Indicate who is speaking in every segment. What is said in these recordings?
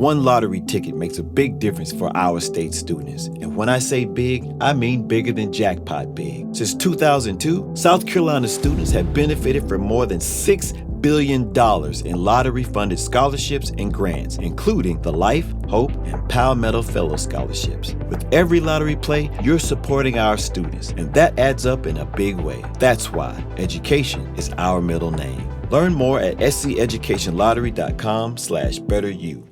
Speaker 1: One lottery ticket makes a big difference for our state students. And when I say big, I mean bigger than jackpot big. Since 2002, South Carolina students have benefited from more than $6 billion in lottery-funded scholarships and grants, including the Life, Hope, and Palmetto Fellow Scholarships. With every lottery play, you're supporting our students, and that adds up in a big way. That's why education is our middle name. Learn more at sceducationlottery.com/betteryou.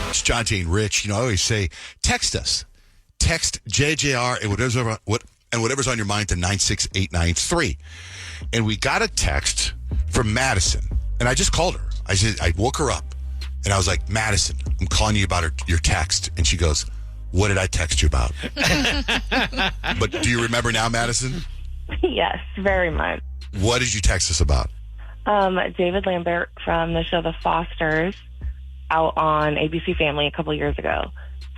Speaker 2: It's John T. and Rich. I always say, text us. Text JJR and whatever's on your mind to 96893. And we got a text from Madison. And I just called her. I woke her up. And I was like, Madison, I'm calling you about your text. And she goes, what did I text you about? But do you remember now, Madison?
Speaker 3: Yes, very much.
Speaker 2: What did you text us about?
Speaker 3: David Lambert from the show The Fosters out on ABC Family a couple years ago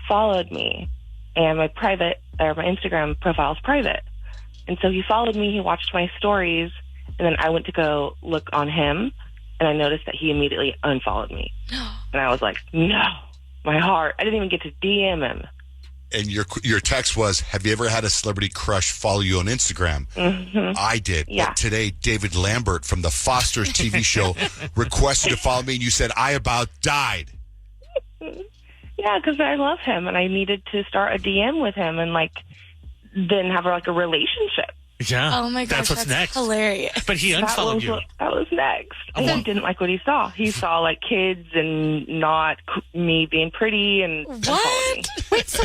Speaker 3: followed me. And my Instagram profile is private. And so he followed me, he watched my stories, and then I went to go look on him, and I noticed that he immediately unfollowed me. And I was like, no, my heart. I didn't even get to DM him.
Speaker 2: And your text was, have you ever had a celebrity crush follow you on Instagram?
Speaker 3: Mm-hmm.
Speaker 2: I did.
Speaker 3: Yeah.
Speaker 2: But today, David Lambert from the Fosters TV show requested to follow me, and you said, I about died.
Speaker 3: Yeah, because I love him, and I needed to start a DM with him and, then have, a relationship.
Speaker 4: Yeah.
Speaker 5: Oh, my gosh,
Speaker 4: that's what's next.
Speaker 5: Hilarious.
Speaker 4: But he unfollowed you.
Speaker 3: That was next. And he didn't like what he saw. He saw, kids and not me being pretty and
Speaker 5: what?
Speaker 3: Me.
Speaker 6: Wait, so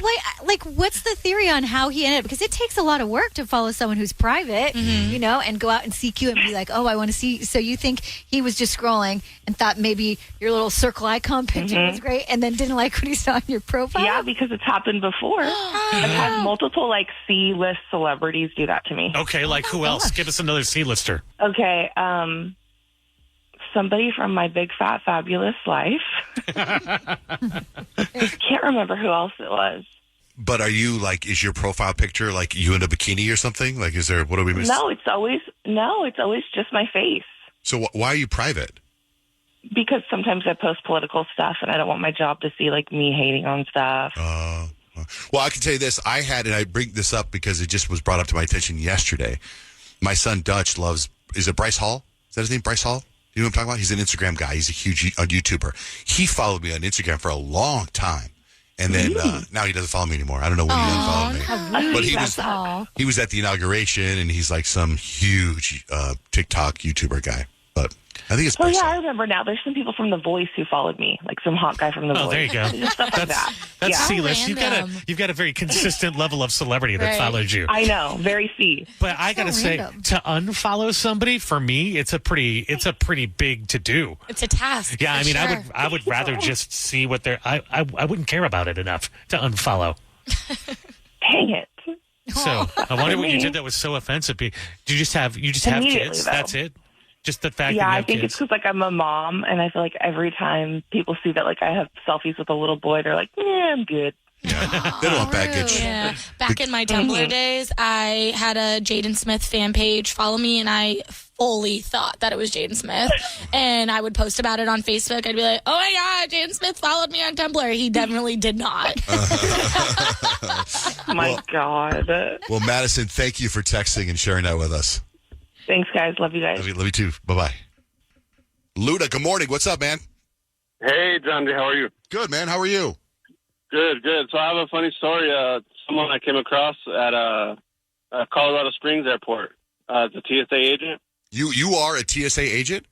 Speaker 6: what's the theory on how he ended up? Because it takes a lot of work to follow someone who's private, and go out and seek you and be like, oh, I want to see. So you think he was just scrolling and thought maybe your little circle icon picture was great and then didn't like what he saw in your profile?
Speaker 3: Yeah, because it's happened before. I've had multiple, C-list celebrities do that to me.
Speaker 4: Okay, who else? Give us another C-lister.
Speaker 3: Okay, somebody from My Big Fat Fabulous Life. Can't remember who else it was.
Speaker 2: But are you, is your profile picture, you in a bikini or something? Is there, what are we missing?
Speaker 3: No, it's always just my face.
Speaker 2: So why are you private?
Speaker 3: Because sometimes I post political stuff, and I don't want my job to see, me hating on stuff.
Speaker 2: Well, I can tell you this. And I bring this up because it just was brought up to my attention yesterday. My son Dutch is it Bryce Hall? Is that his name, Bryce Hall? You know what I'm talking about? He's an Instagram guy. He's a huge YouTuber. He followed me on Instagram for a long time. And then now he doesn't follow me anymore. I don't know when he unfollowed me. But he was at the inauguration, and he's some huge TikTok YouTuber guy. But I think it's Bryce Hall.
Speaker 3: I remember now. There's some people from The Voice who followed me, some hot guy from The Voice.
Speaker 4: Oh, there you go.
Speaker 3: Just stuff like that.
Speaker 4: That's C-list. You've got a very consistent level of celebrity that follows you.
Speaker 3: I know, very C.
Speaker 4: But I gotta say, to unfollow somebody, for me, it's a pretty big to do.
Speaker 5: It's a task.
Speaker 4: Yeah,
Speaker 5: sure.
Speaker 4: I would rather just see what they're. I wouldn't care about it enough to unfollow.
Speaker 3: Dang it.
Speaker 4: So I wonder what you did that was so offensive. Do you just have kids?
Speaker 3: Though.
Speaker 4: That's it. Just the fact that you
Speaker 3: I
Speaker 4: have
Speaker 3: think
Speaker 4: kids.
Speaker 3: it's because I'm a mom, and I feel like every time people see that I have selfies with a little boy, they're like, yeah, I'm good.
Speaker 2: Yeah. They don't want baggage.
Speaker 5: Yeah. Back in my Tumblr days, I had a Jaden Smith fan page. Follow me, and I fully thought that it was Jaden Smith. And I would post about it on Facebook. I'd be like, oh my God, Jaden Smith followed me on Tumblr. He definitely did not.
Speaker 3: My God.
Speaker 2: Well, Madison, thank you for texting and sharing that with us.
Speaker 3: Thanks, guys. Love you guys.
Speaker 2: Love you too. Bye-bye. Luda, good morning. What's up, man?
Speaker 7: Hey, John. How are you?
Speaker 2: Good, man. How are you?
Speaker 7: Good. So I have a funny story. Someone I came across at Colorado Springs Airport. The TSA agent.
Speaker 2: You are a TSA agent?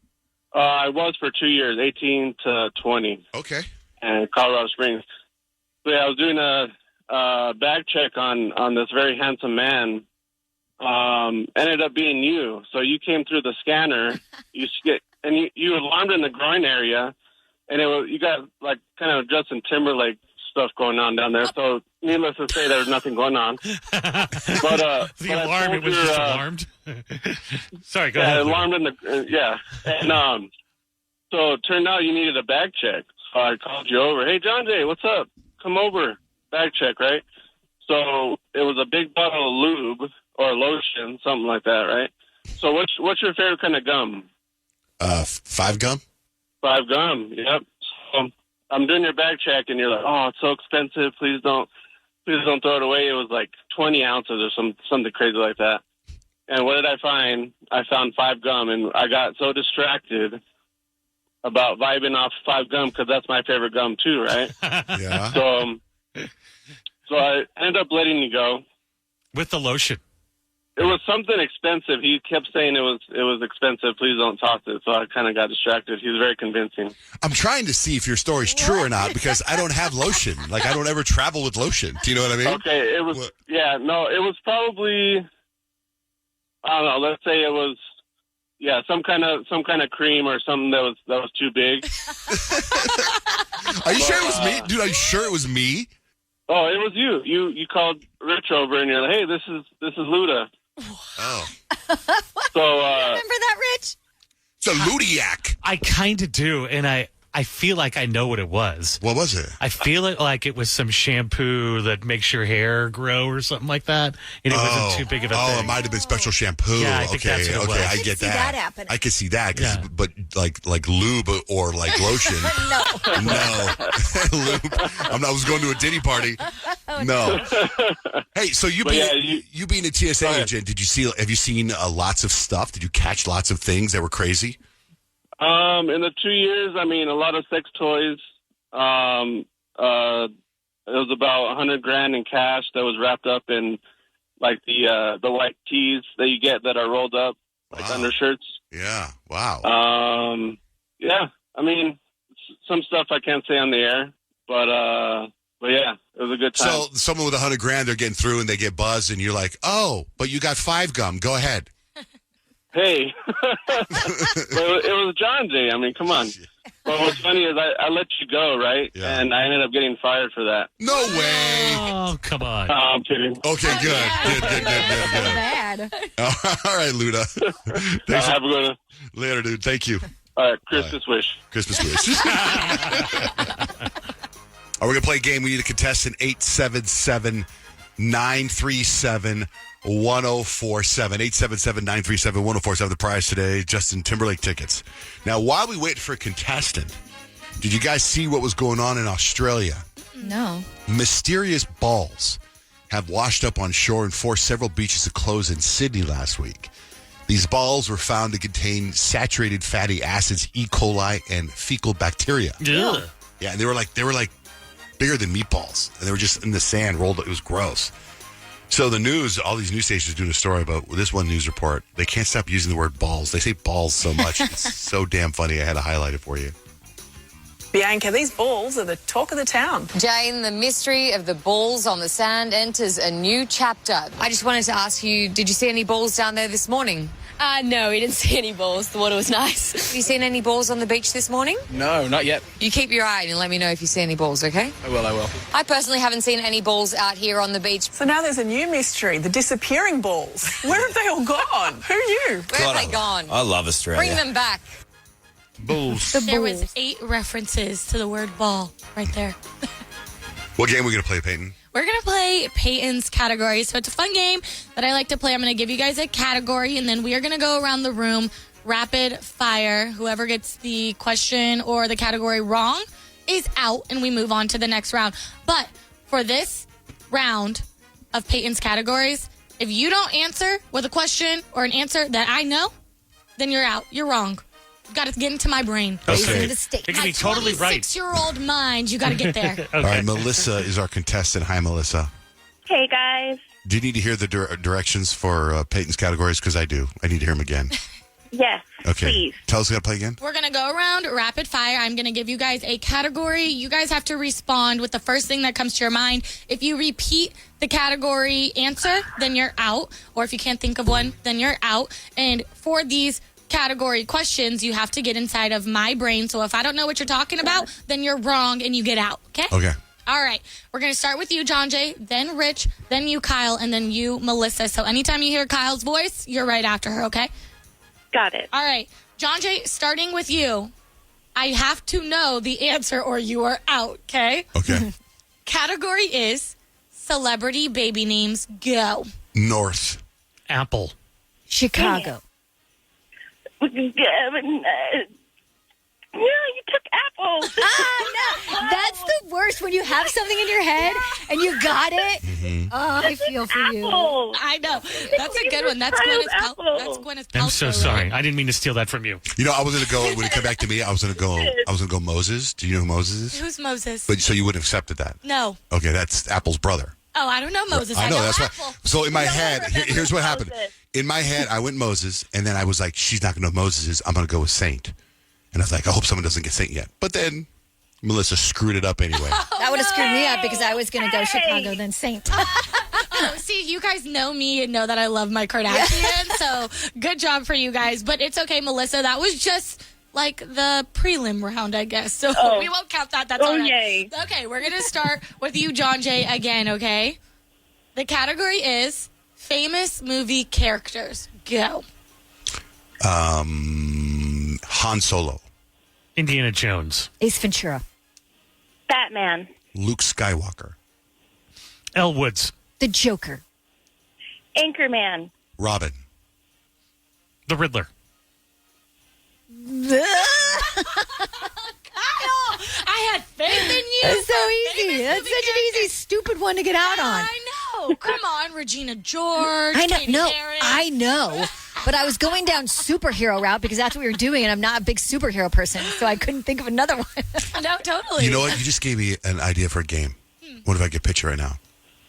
Speaker 7: I was for 2 years, 18 to 20.
Speaker 2: Okay.
Speaker 7: And Colorado Springs. So I was doing a bag check on this very handsome man. Ended up being you. So you came through the scanner. You alarmed in the groin area, and you got kind of Justin Timberlake stuff going on down there. So needless to say, there's nothing going on. But
Speaker 4: the alarm, it was just alarmed. Sorry, go ahead.
Speaker 7: Alarmed in the and so it turned out you needed a bag check. So I called you over. Hey, John Jay, what's up? Come over, bag check, right? So it was a big bottle of lube or lotion, something like that, right? So what's your favorite kind of gum?
Speaker 2: 5 gum?
Speaker 7: 5 gum. Yep. So I'm doing your bag check, and you're like, "Oh, it's so expensive. Please don't throw it away." It was like 20 ounces or something crazy like that. And what did I find? I found 5 gum, and I got so distracted about vibing off 5 gum because that's my favorite gum too, right?
Speaker 2: Yeah.
Speaker 7: So I ended up letting you go.
Speaker 4: With the lotion.
Speaker 7: It was something expensive. He kept saying it was expensive. Please don't toss it. So I kind of got distracted. He was very convincing.
Speaker 2: I'm trying to see if your story's true or not because I don't have lotion. Like, I don't ever travel with lotion. Do you know what I mean?
Speaker 7: Okay, it was it was probably, I don't know. Let's say it was some kind of cream or something that was too big.
Speaker 2: Are you sure it was me, dude? Are you sure it was me?
Speaker 7: Oh, it was you. You called Rich over and you're like, "Hey, this is Luda."
Speaker 2: Oh,
Speaker 7: So
Speaker 6: Remember that, Rich?
Speaker 2: it's a ludiac.
Speaker 4: I kind of do, and I feel like I know what it was.
Speaker 2: What was it?
Speaker 4: I feel it like it was some shampoo that makes your hair grow or something like that, and it wasn't too big of a thing.
Speaker 2: It might have been special shampoo.
Speaker 4: Yeah, I think that's what it was.
Speaker 2: I get
Speaker 6: see that happening.
Speaker 2: I can see that,
Speaker 4: Yeah.
Speaker 2: but like lube or like lotion. No, lube. I was going to a Diddy party. No. Hey, so you being a TSA agent, have you seen lots of stuff? Did you catch lots of things that were crazy?
Speaker 7: in the 2 years, I mean, a lot of sex toys. It was about $100,000 in cash that was wrapped up in like the white tees that you get that are rolled up like undershirts.
Speaker 2: Yeah. Wow.
Speaker 7: Yeah. I mean, some stuff I can't say on the air, but yeah, it was a good time.
Speaker 2: So someone with $100,000, they're getting through and they get buzzed, and you're like, "Oh, but you got 5 gum. Go ahead."
Speaker 7: Hey, it was John Jay. I mean, come on. But what's funny is I let you go, right?
Speaker 2: Yeah.
Speaker 7: And I ended up getting fired for that.
Speaker 2: No way.
Speaker 4: Oh, come on.
Speaker 7: I'm kidding.
Speaker 2: Okay, good. Good.
Speaker 6: Bad.
Speaker 2: All right, Luda. Thanks.
Speaker 7: Have a good one.
Speaker 2: Later, dude. Thank you.
Speaker 7: All right, Christmas wish.
Speaker 2: Christmas wish. We're going to play a game. We need a contestant, 877-937-1047. 877-937-1047. The prize today, Justin Timberlake tickets. Now, while we wait for a contestant, did you guys see what was going on in Australia?
Speaker 6: No.
Speaker 2: Mysterious balls have washed up on shore and forced several beaches to close in Sydney last week. These balls were found to contain saturated fatty acids, E. coli, and fecal bacteria.
Speaker 4: Ugh.
Speaker 2: Yeah, and they were like bigger than meatballs, and they were just in the sand rolled. It was gross. So the news, all these news stations doing a story about this one news report. They can't stop using the word balls. They say balls so much. It's so damn funny. I had to highlight it for you.
Speaker 8: Bianca, these balls are the talk of the town.
Speaker 9: Jane, the mystery of the balls on the sand enters a new chapter. I just wanted to ask you, did you see any balls down there this morning?
Speaker 5: No, we didn't see any balls. The water was nice.
Speaker 9: Have you seen any balls on the beach this morning?
Speaker 10: No, not yet.
Speaker 9: You keep your eye and let me know if you see any balls, okay?
Speaker 10: I will.
Speaker 9: I personally haven't seen any balls out here on the beach.
Speaker 8: So now there's a new mystery, the disappearing balls. Where have they all gone? Who knew?
Speaker 9: Where have they gone?
Speaker 10: I love Australia.
Speaker 9: Bring them back.
Speaker 2: Bulls.
Speaker 5: There was 8 references to the word ball right there.
Speaker 2: What game are we going to play, Peyton?
Speaker 5: We're going to play Peyton's category. So it's a fun game that I like to play. I'm going to give you guys a category, and then we are going to go around the room rapid fire. Whoever gets the question or the category wrong is out, and we move on to the next round. But for this round of Peyton's categories, if you don't answer with a question or an answer that I know, then you're out. You're wrong. You got to get into my brain.
Speaker 2: Okay.
Speaker 4: It can be totally right.
Speaker 5: 26-year-old mind, you got to get there.
Speaker 4: Okay.
Speaker 2: All right, Melissa is our contestant. Hi, Melissa.
Speaker 3: Hey, guys.
Speaker 2: Do you need to hear the directions for Peyton's categories? Because I do. I need to hear them again.
Speaker 3: Yes,
Speaker 2: Okay.
Speaker 3: please.
Speaker 2: Tell us how to play again.
Speaker 5: We're going to go around rapid fire. I'm going to give you guys a category. You guys have to respond with the first thing that comes to your mind. If you repeat the category answer, then you're out. Or if you can't think of one, then you're out. And for these category questions, you have to get inside of my brain. So if I don't know what you're talking about, then you're wrong and you get out. Okay?
Speaker 2: Okay.
Speaker 5: All right. We're going to start with you, John Jay, then Rich, then you, Kyle, and then you, Melissa. So anytime you hear Kyle's voice, you're right after her, okay?
Speaker 3: Got it.
Speaker 5: All right. John Jay, starting with you. I have to know the answer or you are out, okay?
Speaker 2: Okay.
Speaker 5: Category is celebrity baby names. Go.
Speaker 2: North.
Speaker 4: Apple.
Speaker 6: Chicago.
Speaker 3: You took apples.
Speaker 6: No. That's the worst when you have something in your head and you got it.
Speaker 2: Mm-hmm.
Speaker 6: Oh, I feel for you.
Speaker 5: I know. That's a good one. That's Gwyneth Paltrow.
Speaker 4: I'm so sorry. I didn't mean to steal that from you.
Speaker 2: You know, I was gonna go when it came back to me. I was gonna go Moses. Do you know who Moses is?
Speaker 5: Who's Moses?
Speaker 2: But so you wouldn't have accepted that?
Speaker 5: No.
Speaker 2: Okay, that's Apple's brother.
Speaker 5: Oh, I don't know Moses.
Speaker 2: I know that's
Speaker 5: Apple.
Speaker 2: why. So in my head, here's what happened. In my head, I went Moses, and then I was like, she's not gonna know who Moses is. I'm gonna go with Saint. And I was like, I hope someone doesn't get Saint yet. But then Melissa screwed it up anyway.
Speaker 6: That would have screwed me up because I was going to go Chicago, then Saint.
Speaker 5: Oh, see, you guys know me and know that I love my Kardashians, so good job for you guys. But it's okay, Melissa. That was just like the prelim round, I guess. So we won't count that. That's all right.
Speaker 3: Yay.
Speaker 5: Okay, we're going to start with you, John Jay, again, okay? The category is famous movie characters. Go.
Speaker 2: Han Solo,
Speaker 4: Indiana Jones.
Speaker 6: Ace Ventura.
Speaker 3: Batman.
Speaker 2: Luke Skywalker,
Speaker 4: Elle Woods.
Speaker 6: The Joker.
Speaker 3: Anchorman.
Speaker 2: Robin,
Speaker 4: The Riddler.
Speaker 5: Kyle, I had faith in you.
Speaker 6: That's so easy. That's such an easy, stupid one to get out on.
Speaker 5: I know. Come on, Regina George.
Speaker 6: I know.
Speaker 5: Katie
Speaker 6: No,
Speaker 5: Harris.
Speaker 6: I know. But I was going down superhero route because that's what we were doing, and I'm not a big superhero person, so I couldn't think of another one.
Speaker 5: No, totally.
Speaker 2: You know what? You just gave me an idea for a game. What if I get a picture right now?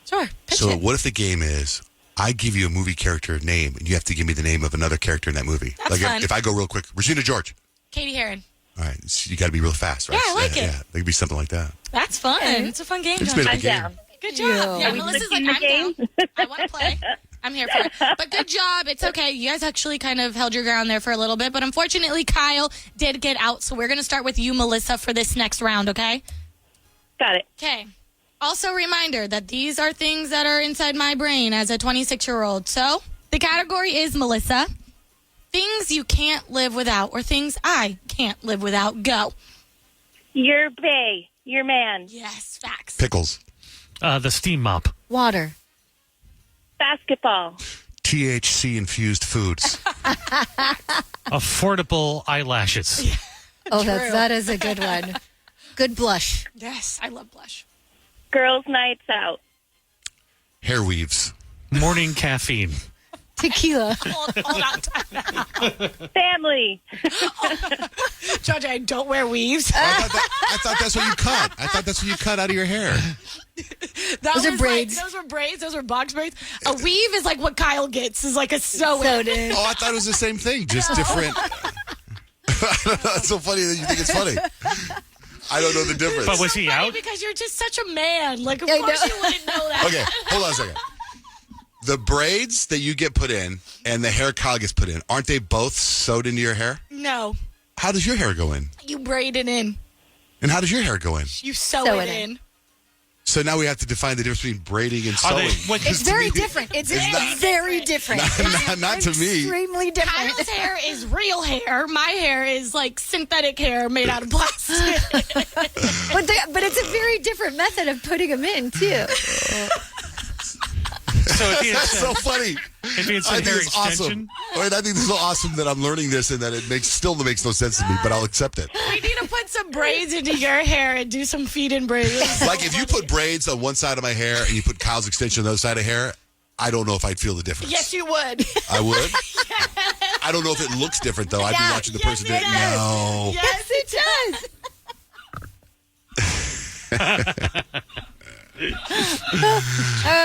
Speaker 5: Sure. Pitch
Speaker 2: So
Speaker 5: it.
Speaker 2: what if the game is I give you a movie character name and you have to give me the name of another character in that movie?
Speaker 5: That's
Speaker 2: like
Speaker 5: fun.
Speaker 2: if I go real quick, Regina George.
Speaker 5: Katie Heron.
Speaker 2: All right, so you got to be real fast, right?
Speaker 5: Yeah, I like it.
Speaker 2: Yeah, it could be something like that.
Speaker 5: That's fun. It's a fun game.
Speaker 2: It's
Speaker 5: John.
Speaker 2: been a
Speaker 3: I'm
Speaker 2: good game.
Speaker 3: down.
Speaker 5: Good job. Yeah,
Speaker 3: we
Speaker 5: Melissa's like,
Speaker 3: switching the
Speaker 5: I'm
Speaker 3: game?
Speaker 5: down. I want to play. I'm here for it. But good job. It's okay. You guys actually kind of held your ground there for a little bit. But unfortunately, Kyle did get out. So we're going to start with you, Melissa, for this next round, okay?
Speaker 3: Got it.
Speaker 5: Okay. Also, reminder that these are things that are inside my brain as a 26-year-old. So the category is, Melissa, things you can't live without or things I can't live without. Go.
Speaker 3: Your bae. Your man.
Speaker 5: Yes, facts.
Speaker 2: Pickles,
Speaker 4: The steam mop.
Speaker 6: Water.
Speaker 3: Basketball.
Speaker 2: THC infused foods,
Speaker 4: Affordable eyelashes.
Speaker 6: Oh, that is a good one. Good blush.
Speaker 5: Yes, I love blush.
Speaker 3: Girls' nights out.
Speaker 2: hair weaves,
Speaker 4: Morning caffeine.
Speaker 6: Tequila.
Speaker 5: Hold on.
Speaker 3: Family.
Speaker 5: Judge, I don't wear weaves.
Speaker 2: I thought that's what you cut. I thought that's what you cut out of your hair.
Speaker 6: Those are braids.
Speaker 5: Those were braids. Those were box braids. A weave is like what Kyle gets. Is like a sew-in.
Speaker 2: Oh, I thought it was the same thing, just different. That's so funny that you think it's funny. I don't know the difference.
Speaker 4: But was he
Speaker 5: Funny
Speaker 4: out?
Speaker 5: because you're just such a man. Like, of
Speaker 6: I
Speaker 5: course
Speaker 6: know.
Speaker 5: you wouldn't know that.
Speaker 2: Okay, hold on a second. The braids that you get put in and the hair Kyle gets put in, aren't they both sewed into your hair?
Speaker 5: No,
Speaker 2: How does your hair go in?
Speaker 5: you braid it in.
Speaker 2: And how does your hair go in?
Speaker 5: You sew
Speaker 6: Sew
Speaker 5: it
Speaker 6: it
Speaker 5: in.
Speaker 2: So now we have to define the difference between braiding and
Speaker 4: Are
Speaker 2: sewing.
Speaker 4: they- what-
Speaker 6: It's very different. It's
Speaker 2: not-
Speaker 6: very different.
Speaker 2: not to me.
Speaker 6: Extremely different.
Speaker 5: Kyle's hair is real hair. My hair is like synthetic hair made out of plastic.
Speaker 6: But it's a very different method of putting them in, too.
Speaker 4: So if he had
Speaker 2: That's so funny.
Speaker 4: if he had
Speaker 2: I
Speaker 4: said
Speaker 2: think
Speaker 4: hair
Speaker 2: it's awesome.
Speaker 4: extension,
Speaker 2: Wait, I think this is so awesome that I'm learning this and that it still makes no sense to me, but I'll accept it.
Speaker 5: We need to put some braids into your hair and do some feed in braids.
Speaker 2: Like if you put braids on one side of my hair and you put Kyle's extension on the other side of hair, I don't know if I'd feel the difference.
Speaker 5: Yes, you would.
Speaker 2: I would. I don't know if it looks different though. I'd be
Speaker 6: Yeah.
Speaker 2: watching the
Speaker 5: Yes,
Speaker 2: person
Speaker 5: it
Speaker 2: that
Speaker 5: does.
Speaker 2: no.
Speaker 5: Yes, it does.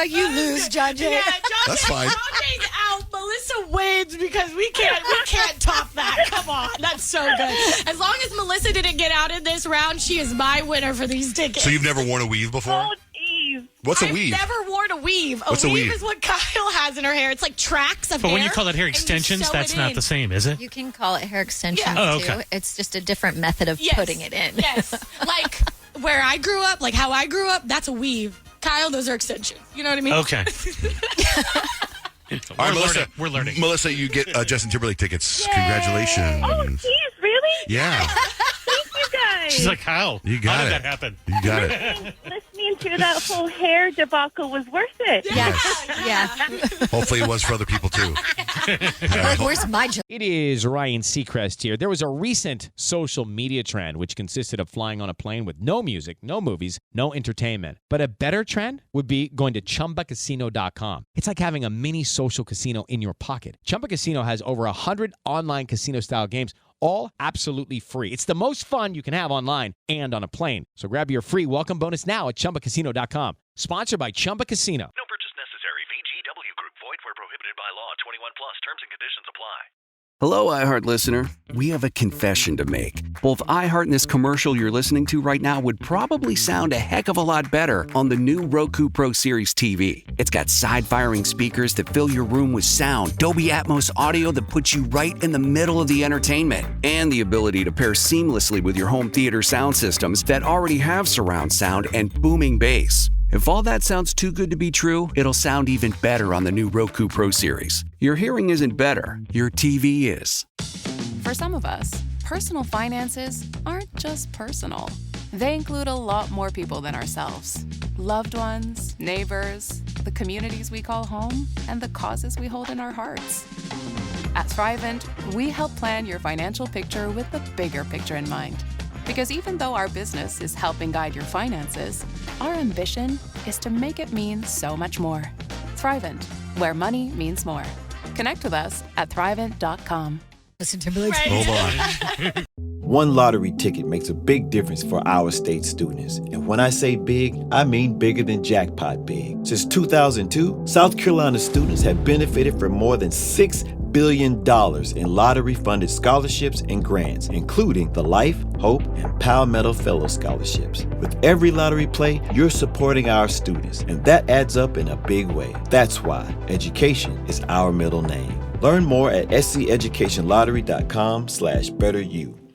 Speaker 6: You lose, John Jay.
Speaker 5: Yeah, John
Speaker 2: That's fine.
Speaker 5: Jay's out. Melissa wins because we can't top that. Come on, that's so good. As long as Melissa didn't get out in this round, she is my winner for these tickets.
Speaker 2: So you've never worn a weave before?
Speaker 3: Oh, jeez.
Speaker 2: What's a
Speaker 5: I've
Speaker 2: weave?
Speaker 5: never worn a weave.
Speaker 2: What's a weave?
Speaker 5: is what Kyle has in her hair. It's like tracks of
Speaker 4: but
Speaker 5: hair.
Speaker 4: when you call that hair
Speaker 5: and you
Speaker 4: extensions,
Speaker 5: sew
Speaker 4: that's
Speaker 5: it
Speaker 4: not
Speaker 5: in.
Speaker 4: the same, is it?
Speaker 6: You can call it hair extensions,
Speaker 5: Yeah.
Speaker 4: Oh, okay.
Speaker 6: too. It's just a different method of
Speaker 5: Yes.
Speaker 6: putting it in.
Speaker 5: Yes. Like where I grew up, like how I grew up, that's a weave. Kyle, those are extensions. You know what I mean?
Speaker 4: Okay.
Speaker 2: All right, Melissa.
Speaker 4: We're learning.
Speaker 2: Melissa, you get Justin Timberlake tickets.
Speaker 3: Oh,
Speaker 2: Congratulations.
Speaker 3: geez, really?
Speaker 2: Yeah,
Speaker 3: Thank you guys.
Speaker 4: She's like, how?
Speaker 2: You got
Speaker 4: How did
Speaker 2: it.
Speaker 4: that happen?
Speaker 2: you got it.
Speaker 3: Listening
Speaker 10: hear that whole hair debacle was worth it.
Speaker 6: Yeah.
Speaker 2: Hopefully it was for other people, too.
Speaker 6: Where's my job?
Speaker 11: It is Ryan Seacrest here. There was a recent social media trend which consisted of flying on a plane with no music, no movies, no entertainment. But a better trend would be going to ChumbaCasino.com. It's like having a mini social casino in your pocket. Chumba Casino has over 100 online casino-style games, all absolutely free. It's the most fun you can have online and on a plane. So grab your free welcome bonus now at ChumbaCasino.com. Sponsored by Chumba Casino.
Speaker 12: No purchase necessary. VGW Group. Void where prohibited by law. 21 plus. Terms and conditions apply.
Speaker 13: Hello, iHeart listener. We have a confession to make. Both iHeart and this commercial you're listening to right now would probably sound a heck of a lot better on the new Roku Pro Series TV. It's got side-firing speakers that fill your room with sound, Dolby Atmos audio that puts you right in the middle of the entertainment, and the ability to pair seamlessly with your home theater sound systems that already have surround sound and booming bass. If all that sounds too good to be true, it'll sound even better on the new Roku Pro Series. Your hearing isn't better, your TV is.
Speaker 14: For some of us, personal finances aren't just personal. They include a lot more people than ourselves. Loved ones, neighbors, the communities we call home, and the causes we hold in our hearts. At Thrivent, we help plan your financial picture with the bigger picture in mind. Because even though our business is helping guide your finances, our ambition is to make it mean so much more. Thrivent, where money means more. Connect with us at Thrivent.com.
Speaker 6: Listen to me.
Speaker 1: Hold on. One lottery ticket makes a big difference for our state students. And when I say big, I mean bigger than jackpot big. Since 2002, South Carolina students have benefited from more than $6 billion in lottery-funded scholarships and grants, including the Life, Hope, and Palmetto Fellow Scholarships. With every lottery play, you're supporting our students, and that adds up in a big way. That's why education is our middle name. Learn more at sceducationlottery.com/betteryou.